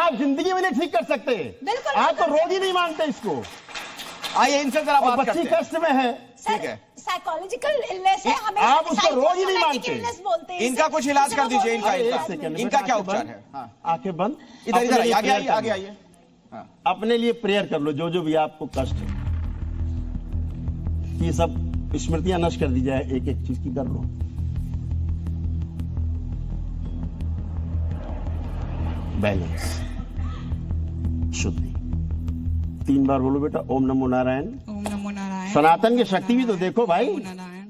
आप जिंदगी में नहीं ठीक कर सकते। बिल्कुल आप तो रोज ही नहीं मानते इसको। आइए इनसे जरा बात करते बच्ची हैं। कष्ट में है, ठीक है, साइकोलॉजिकल इलनेस है, हमें आप उसको रोज ही नहीं मानते। इलनेस बोलते हैं। इनका कुछ इलाज कर दीजिए। एक इनका सेकंड, इनका क्या उपचार है? हाँ, आंखें बंद, इधर इधर आइए, अपने लिए आगे आइए, prayer आगे कर आइए। हाँ, लो। अपने लिए प्रेयर कर लो, जो जो भी आपको कष्ट है, ये सब स्मृतियां नष्ट कर दी जाए, एक एक चीज की कर लो। बैलेंस, शुद्धि। 3 बार बोलो बेटा, ओम नमो नारायण। ओम नमो नारायण। सनातन की शक्ति भी तो देखो भाई। ओम नारायण।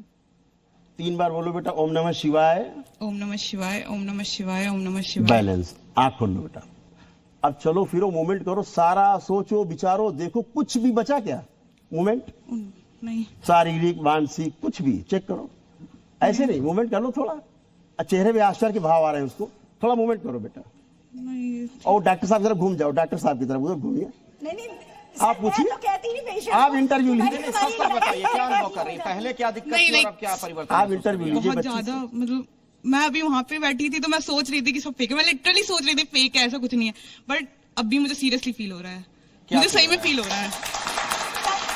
3 बार बोलो बेटा, ओम नमः शिवाय। ओम नमः शिवाय। ओम नमः शिवाय। ओम नमः शिवाय। बैलेंस। आंख खोल लो बेटा। अब चलो फिरो, मूवमेंट करो, सारा सोचो विचारो, देखो कुछ भी बचा क्या मूवमेंट? नहीं। शारीरिक मानसिक कुछ भी चेक करो। ऐसे नहीं, मूवमेंट कर लो थोड़ा। चेहरे में आश्चर्य के भाव आ रहे हैं, उसको थोड़ा मूवमेंट करो बेटा। नहीं। और डॉक्टर साहब की तरफ घूम जाओ, डॉक्टर साहब की तरफ उधर घूमिए। नहीं, आप पूछिए, तो कहती नहीं पेशेंट आप इंटरव्यू लीजिए। सच सच बताइए, क्या अनुभव कर रही है? पहले क्या दिक्कत नहीं, थी नहीं। और अब क्या परिवर्तन? आप इंटरव्यू लीजिए बहुत बच्चे ज्यादा, से। मतलब मैं अभी वहां पे बैठी थी तो मैं सोच रही थी कि सब फेक है। मैं लिटरली सोच रही थी फेक है, ऐसा कुछ नहीं है। बट अभी मुझे सीरियसली फील हो रहा है। क्या मुझे feel सही हो में रहा फील हो रहा है।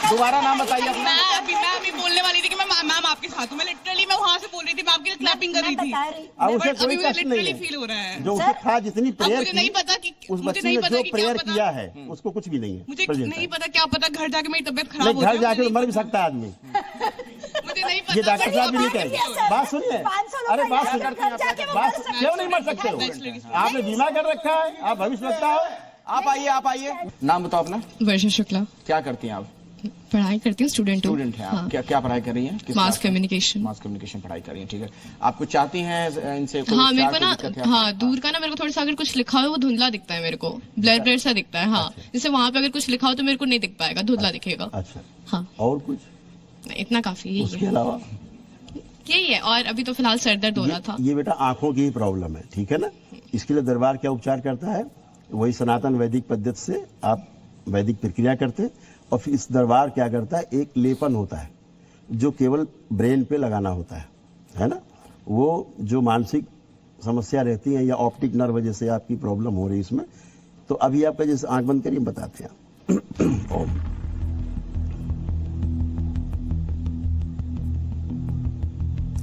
दोबारा नाम बताइए अपना। मैं अभी बोलने वाली थी कि मैं मैम आपके साथ हूँ। मैं लिटरली मैं वहां से बोल रही थी, मैं आपके लिए क्लैपिंग कर रही थी। अब उसे बट कोई अभी मुझे कष्ट नहीं लिटरली है। फील हो रहा है। जो उसे था, जितनी अब प्रेयर मुझे नहीं की, पता कि उस मुझे बच्ची नहीं ने पता जो कि क्या प्रेयर पता। किया है उसको कुछ भी नहीं है। मुझे प्रेजेंट नहीं है। पता, क्या पता घर जाके मेरी तबीयत खराब नहीं, हो घर जाए। जाके मुझे मर भी नहीं सकता है आदमी। पता। मुझे नहीं पता। ये डॉक्टर साहब भी नहीं कहेंगे। बात सुनिए, अरे बात सुनिए, बात क्यों नहीं मर सकते हो? आपने बीमा कर रखा है, आप भविष्य लगता है। आप आइए, आप आइए। नाम बताओ अपना। वर्षा शुक्ला। क्या करती हैं आप? पढ़ाई करती हूँ, स्टूडेंट हूँ। स्टूडेंट हैं आप। हाँ। क्या पढ़ाई कर रही हैं? किस मास क्लास में? कम्युनिकेशन। मास कम्युनिकेशन पढ़ाई कर रही हैं, ठीक है। आप कुछ चाहती हैं इनसे? कोई हाँ, मेरे उपचार, को ना, कोई दिक्कत है? हाँ, दूर का ना मेरे को थोड़ा सा अगर कुछ लिखा हो वो धुंधला दिखता है मेरे को, ब्लर ब्लर सा दिखता है। हाँ, जैसे वहां पे अगर कुछ लिखा हो तो मेरे को नहीं दिख पाएगा, धुंधला दिखेगा। अच्छा, हाँ, और कुछ नहीं, इतना काफी यही उसके है। अलावा? यही है। और अभी तो फिलहाल सर दर्द हो रहा था। ये बेटा आंखों की ही प्रॉब्लम है, ठीक है ना? इसके लिए दरबार क्या उपचार करता है? वही सनातन वैदिक पद्धति से आप वैदिक प्रक्रिया करते हैं। और फिर इस दरबार क्या करता है, एक लेपन होता है जो केवल ब्रेन पे लगाना होता है ना? वो जो मानसिक समस्या रहती है या ऑप्टिक नर्व जैसे आपकी प्रॉब्लम हो रही है इसमें, तो अभी आपका जैसे आंख बंद करिए, बताते हैं। ओम।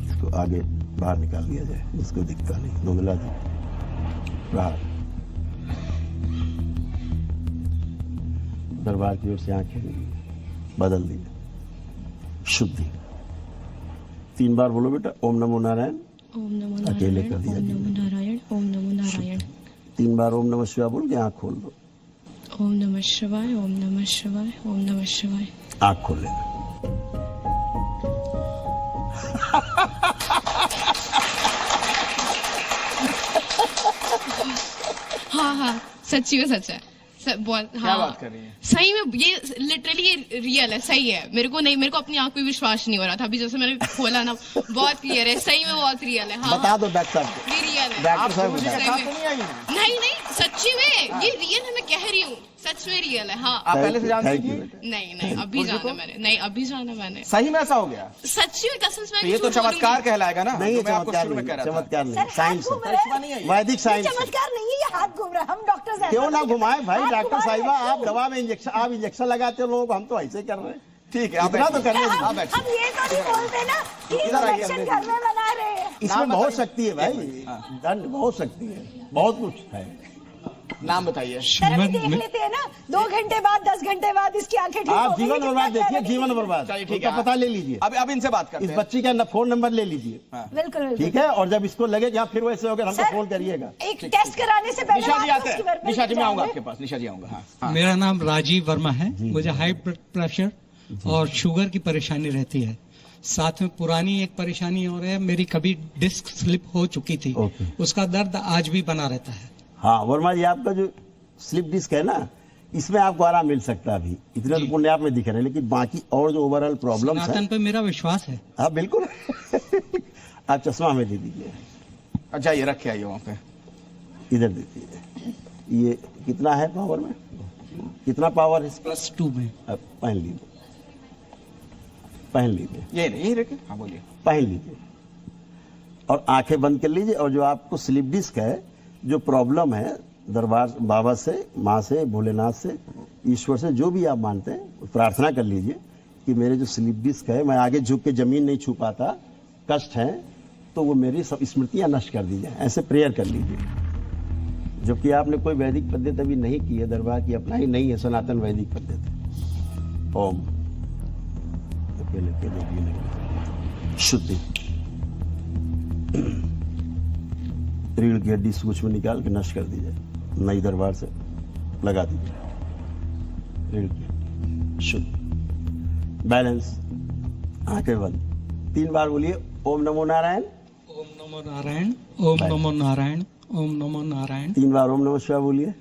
इसको आगे बाहर निकाल दिया जाए, इसको दिखता नहीं, धुंधला बाहर। दरबार की ओर से आंखें बदल दीजिए। शुद्धि। 3 बार बोलो बेटा, ओम नमो नारायण। ओम नमो अकेले नारायण। कर दिया ओम जी। नमो नारायण। ओम नमो नारायण। 3 बार ओम नमः शिवाय बोल के आंख खोल दो। ओम नमः शिवाय। ओम नमः शिवाय। ओम नमः शिवाय। आंख खोल लेना। हाँ हाँ, सच्ची में सच है। बहुत, हाँ, क्या बात कर रही हैं? सही में ये लिटरली ये रियल है, सही है। मेरे को अपनी आंख पे विश्वास नहीं हो रहा था। अभी जैसे मैंने खोला ना, बहुत क्लियर है, सही में बहुत रियल है। हाँ, बता दो डॉक्टर साहब को। ये रियल है। डॉक्टर साहब मुझे बताओ। साथ तो नहीं आई हैं? नहीं नहीं, सच्ची में ये रियल है, मैं कह रही हूँ, सच में रियल है। हाँ, आप पहले से जानती Thank you, थी? बेटा। नहीं अभी जाना मैंने, नहीं अभी जाना मैंने, सही में ऐसा हो गया? सच्ची में कसम से। तो ये तो चमत्कार कहलाएगा ना? नहीं, जो मैं आपको चमत्कार शुरू में कह नहीं, रहा था। चमत्कार नहीं, साइंस है, करिश्मा नहीं आई है? वैदिक साइंस है। चमत्कार नहीं है, ये हाथ घूम रहा है। हम डॉक्टर क्यों ना घुमाए भाई डॉक्टर साहिबा, आप दवा में इंजेक्शन, आप इंजेक्शन लगाते हो लोग, हम तो ऐसे कर रहे हैं। ठीक है, आप इतना तो बैठिए। करने दीजिए। आप बैठिए। हम ये तो नहीं बोलते ना कि इधर आइए, इंजेक्शन हम घर में बना रहे हैं। इसमें नाम बहुत बताइए। शक्ति है भाई, दंड बहुत शक्ति है, बहुत कुछ है। नाम बताइए। सर अभी देख लेते हैं ना, 2 घंटे बाद 10 घंटे बाद इसकी आंखें ठीक हो आप गई, जीवन कितना बर्बाद देखिए, प्यारा जीवन बर्बाद। चलिए, ठीक उसका है। पता ले लीजिए। अब इनसे बात करते इस हैं। बच्ची का फोन नंबर ले लीजिए, बिल्कुल ठीक है? और जब इसको लगे कि आप फिर वैसे हो गए, हमको सर, फोन करिएगा। एक टेस्ट कराने से पहले निशा जी आप आते उसकी हैं। verbal निशा जी मैं आऊंगा जाएंगे। आपके पास। निशा जी आऊंगा। हाँ, हाँ। मेरा नाम राजीव वर्मा है। मुझे हाई ब्लड प्रेशर और शुगर की परेशानी रहती है। साथ में पुरानी एक परेशानी और है, मेरी कभी डिस्क स्लिप हो चुकी थी, ओके। उसका दर्द आज भी बना रहता है। हाँ वर्मा जी, आपका जो स्लिप डिस्क है ना, इसमें आपको आराम मिल सकता है। अभी इतने तो पुण्य आप में दिख रहे हैं, लेकिन बाकी और जो ओवरऑल प्रॉब्लम है, सनातन पे मेरा विश्वास है। हाँ बिल्कुल। आप चश्मा हमें दे दीजिए, अच्छा, ये रखे आइए वहाँ पे। इधर देखिए। ये कितना है पावर में, कितना पावर है? +2 में। अब पहन लीजिए, पहन लीजिए, यही रखे। हाँ बोलिए। पहन लीजिए और आंखें बंद कर लीजिए। और जो आपको स्लिप डिस्क है, जो प्रॉब्लम है, दरबार बाबा से, माँ से, भोलेनाथ से, ईश्वर से, जो भी आप मानते हैं प्रार्थना कर लीजिए कि मेरे जो स्लीप डिस्क है, मैं आगे झुक के जमीन नहीं छू पाता, कष्ट है, तो वो मेरी सब स्मृतियां नष्ट कर दी जाए। ऐसे प्रेयर कर लीजिए। जबकि आपने कोई वैदिक पद्धति अभी नहीं की है, दरबार की अपनाई नहीं है, सनातन वैदिक पद्धति। ओम अकेले अकेले शुद्धि, रीढ़ की हड्डी सूक्ष्म निकाल के नष्ट कर दी जाए, नई दरबार से लगा दीजिए। रीढ़ की हड्डी शुद्ध, बैलेंस, आंखें बंद, 3 बार बोलिए ओम नमो नारायण, ओम नमो नारायण, ओम नमो नारायण, ओम नमो नारायण, 3 बार ओम नमः शिवाय बोलिए।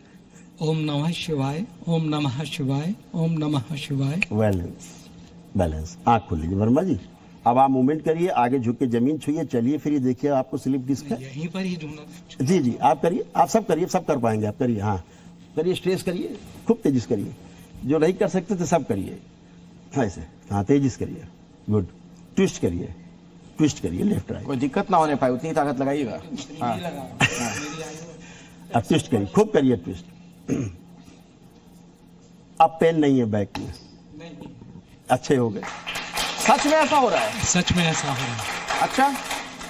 ओम नमः शिवाय, ओम नमः शिवाय, ओम नमः शिवाय। बैलेंस, बैलेंस, आंख खोल लीजिए। वर्मा जी अब आप मूवमेंट करिए, आगे झुक के जमीन छुइए, चलिए, फिर ये देखिए आपको स्लिप डिस्क है। यहीं पर ही ढूंढना। जी जी आप करिए, आप सब करिए, सब कर पाएंगे आप, करिए। हाँ करिए, स्ट्रेस करिए, खूब तेजी से करिए, जो नहीं कर सकते तो सब करिए ऐसे। हाँ तेजी से करिए, गुड। ट्विस्ट करिए, ट्विस्ट करिए, लेफ्ट राइट। कोई दिक्कत ना होने पाए उतनी ताकत लगाइएगा। हाँ अब ट्विस्ट करिए, खूब करिए ट्विस्ट। अब पेन नहीं है बैक में, अच्छे हो गए। सच में ऐसा हो रहा है? सच में ऐसा हो रहा है। अच्छा,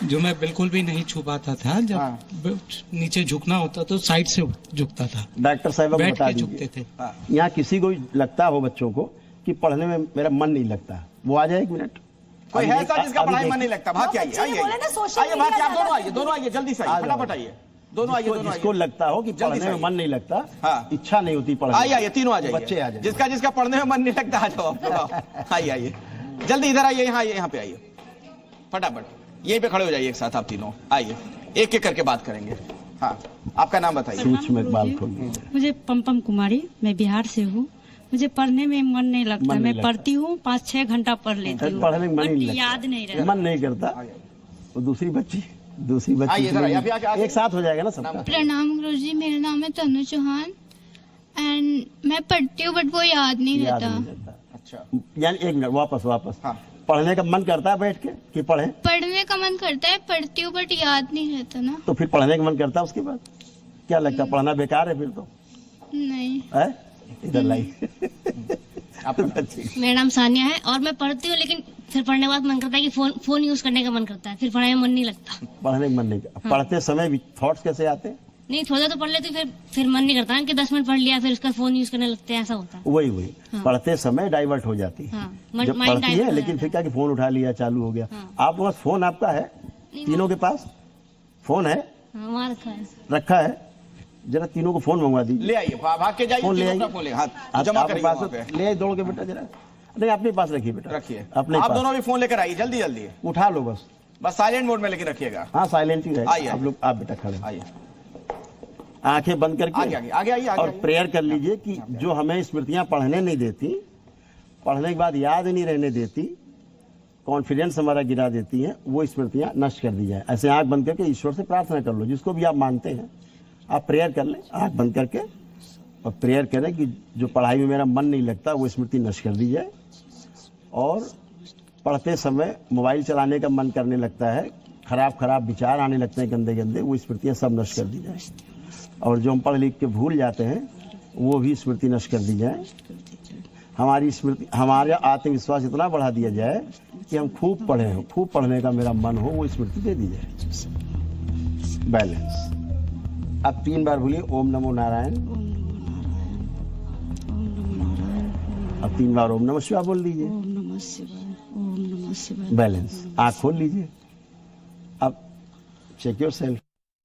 जो मैं बिल्कुल भी नहीं छू पाता था, जब हाँ। नीचे झुकना होता तो साइड से झुकता था, डॉक्टर साहब को बैठ बता के झुकते दीजिए, थे। यहाँ किसी को लगता हो बच्चों को कि पढ़ने में मेरा मन नहीं लगता, वो आ जाए 1 मिनट। कोई अभी है देख- ऐसा जिसका अभी पढ़ाई देख- मन नहीं लगता? भाग के आइए, बच्चे ने आइए बोला ना, social आइए, भाग के आप media दोनों आइए, ज्यादा दोनों आइए, जल्दी से आ आइए, जाओ। फटाफट आइए, दोनों आइए, दोनों जिसको आइए। लगता हो कि जल्दी पढ़ने से में आइए। मन नहीं लगता, हाँ। इच्छा नहीं होती पढ़ने आइए आइए, तीनों आ बच्चे आ जाइए। जाए। जिसका जिसका पढ़ने में मन नहीं लगता आ जाओ आप लोग, आओ। आइए आइए, जल्दी इधर आइए, यहाँ आइए, यहाँ पे आइए, फटाफट यहीं पे खड़े हो जाइए एक साथ आप तीनों। आइए, एक एक करके बात करेंगे। हाँ, आपका नाम बताइए। सूक्ष्म एक बाल खोल लीजिए। मुझे पम्पम कुमारी, मैं बिहार से हूँ। मुझे पढ़ने में मन नहीं लगता। मन नहीं मैं लगता। पढ़ती हूँ, 5-6 घंटा पढ़ लेती हूँ, पढ़ने में मन बट नहीं लगता, याद नहीं रहता। मन नहीं करता। वो दूसरी बच्ची आइए, इधर आइए, अभी आके- एक साथ हो जाएगा ना सबका। प्रणाम गुरुजी, मेरा नाम है तनु चौहान एंड मैं पढ़ती हूँ बट वो याद नहीं याद रहता। नहीं रहता। अच्छा, यानी 1 मिनट, वापस। हाँ। पढ़ने का मन करता है बैठ के कि पढ़े, पढ़ने का मन करता है, पढ़ती हूँ बट याद नहीं रहता ना। तो फिर पढ़ने का मन करता है उसके बाद क्या लगता है? पढ़ना बेकार है फिर तो, नहीं। है? इधर लाई। आपका मेरा नाम सानिया है और मैं पढ़ती हूँ, लेकिन फिर पढ़ने के बाद मन करता है कि फोन यूज करने का मन करता है, फिर पढ़ाई में मन नहीं लगता। पढ़ने का मन नहीं करता। पढ़ते समय थॉट्स कैसे आते हैं? नहीं, थोड़ा तो पढ़ लेती हूँ, फिर मन नहीं करता ना कि 10 मिनट पढ़ लिया, फिर उसका फोन यूज करने लगते हैं, ऐसा होता है। वही पढ़ते समय डाइवर्ट हो जाती है। हाँ, जब माइंड पढ़ती है लेकिन फिर क्या कि फोन उठा लिया, चालू हो गया। आप पास फोन आपका है? तीनों के पास फोन है? वहाँ रखा है। रखा है? जरा तीनों को फोन मंगवा दीजिए। ले आइए, भाग के जाइए, फोन ले तीनों का आइए। फोन ले, हाथ आप- जमा आपके करिए पास वहाँ पे। ले आइए दौड़ के बेटा, जरा नहीं अपने पास रखिए बेटा, रखिए, अपने आप पास दोनों भी फोन लेकर आइए, जल्दी जल्दी, उठा लो बस। बस साइलेंट मोड में लेके रखिएगा। हाँ साइलेंट ही आइए, रहे आप लोग। आप बेटा खड़े, आइए, आंखें बंद आगे करके आगे आगे आइए, आगे और आइए। प्रेयर कर लीजिए कि जो हमें स्मृतियां पढ़ने नहीं देती, पढ़ने के बाद याद नहीं रहने देती, कॉन्फिडेंस हमारा गिरा देती हैं, वो स्मृतियां नष्ट कर दी जाए। ऐसे आंख बंद करके ईश्वर से प्रार्थना कर लो, जिसको भी आप मानते हैं आप प्रेयर कर लें, आंख बंद करके, और प्रेयर करें कि जो पढ़ाई में मेरा मन नहीं लगता वो स्मृति नष्ट कर दी जाए। और पढ़ते समय मोबाइल चलाने का मन करने लगता है, खराब विचार आने लगते हैं गंदे गंदे, वो स्मृतियां सब नष्ट कर दी जाए। और जो हम पढ़ लिख के भूल जाते हैं वो भी स्मृति नष्ट कर दी जाए। हमारी स्मृति, हमारा आत्मविश्वास इतना बढ़ा दिया जाए कि हम खूब पढ़े हो, खूब पढ़ने का मेरा मन हो, वो स्मृति दे दी जाए। बैलेंस। अब 3 बार बोलिए ओम नमो नारायण। अब 3 बार ओम नमः शिवाय बोल दीजिए। ओम नमः शिवाय, ओम नमः शिवाय। बैलेंस। आँख खोल लीजिए। अब चेक योर सेल्फ।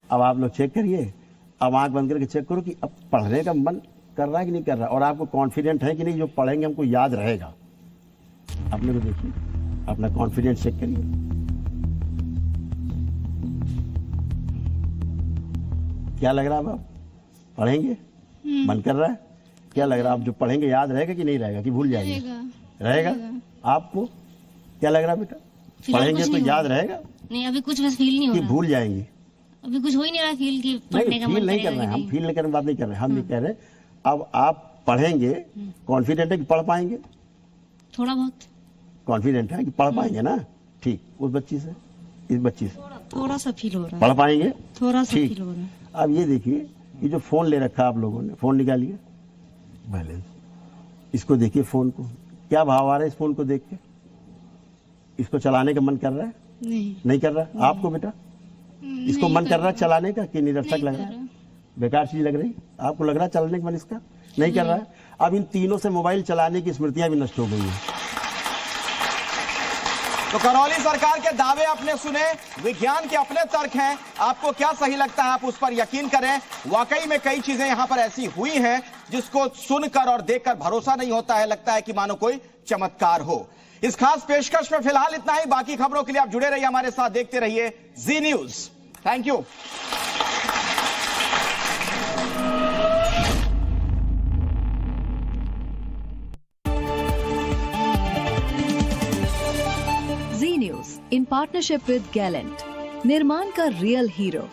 अब आप लोग चेक करिए, अब आंख बंद करके चेक करो कि अब पढ़ने का मन कर रहा है कि नहीं कर रहा, और आपको कॉन्फिडेंट है कि नहीं जो पढ़ेंगे हमको याद रहेगा। अपने को देखिए, अपना कॉन्फिडेंस चेक करिए। क्या लग रहा है? अब पढ़ेंगे मन कर रहा है? क्या लग रहा है? आप जो पढ़ेंगे याद रहेगा कि नहीं रहेगा, कि भूल जाएंगे? रहेगा। आपको क्या लग रहा है बेटा? फिलहाल पढ़ेंगे कुछ तो नहीं याद हो रहेगा नहीं, अभी कुछ बस फील नहीं हो कि रहा। भूल जाएंगे? अभी कुछ हो ही नहीं रहा फील कि पढ़ने नहीं, का फील मन नहीं करेगा कर रहे हैं कि हम, नहीं। फील नहीं करने की बात नहीं कर रहे हैं हम। ये कह रहे हैं अब आप पढ़ेंगे, कॉन्फिडेंट है कि पढ़ पाएंगे? थोड़ा बहुत कॉन्फिडेंट है कि पढ़ पाएंगे ना? ठीक। उस बच्ची से, इस बच्ची से थोड़ा सा फील हो रहा है, पढ़ पाएंगे? थोड़ा सा ठीक। फील हो रहा है। अब ये देखिए ये जो फोन ले रखा आप लोगों ने, फोन निकालिए, बैलेंस, इसको देखिए फोन को, क्या भाव आ रहा है इस फोन को देख के? इसको चलाने का मन कर रहा है? नहीं कर रहा? आपको बेटा इसको मन कर रहा है चलाने का कि निरर्थक लग रहा है, बेकार चीज लग रही? आपको लग रहा है चलाने का मन इसका? नहीं कर रहा है। अब इन तीनों से मोबाइल चलाने की स्मृतियां भी नष्ट हो गई हैं। तो करौली सरकार के दावे आपने सुने, विज्ञान के अपने तर्क हैं, आपको क्या सही लगता है आप उस पर यकीन करें। वाकई में कई चीजें यहां पर ऐसी हुई हैं जिसको सुनकर और देखकर भरोसा नहीं होता है, लगता है कि मानो कोई चमत्कार हो। इस खास पेशकश में फिलहाल इतना ही। बाकी खबरों के लिए आप जुड़े रहिए हमारे साथ, देखते रहिए Zee News. Thank you. Zee News in partnership with Gallant, निर्माण का रियल हीरो।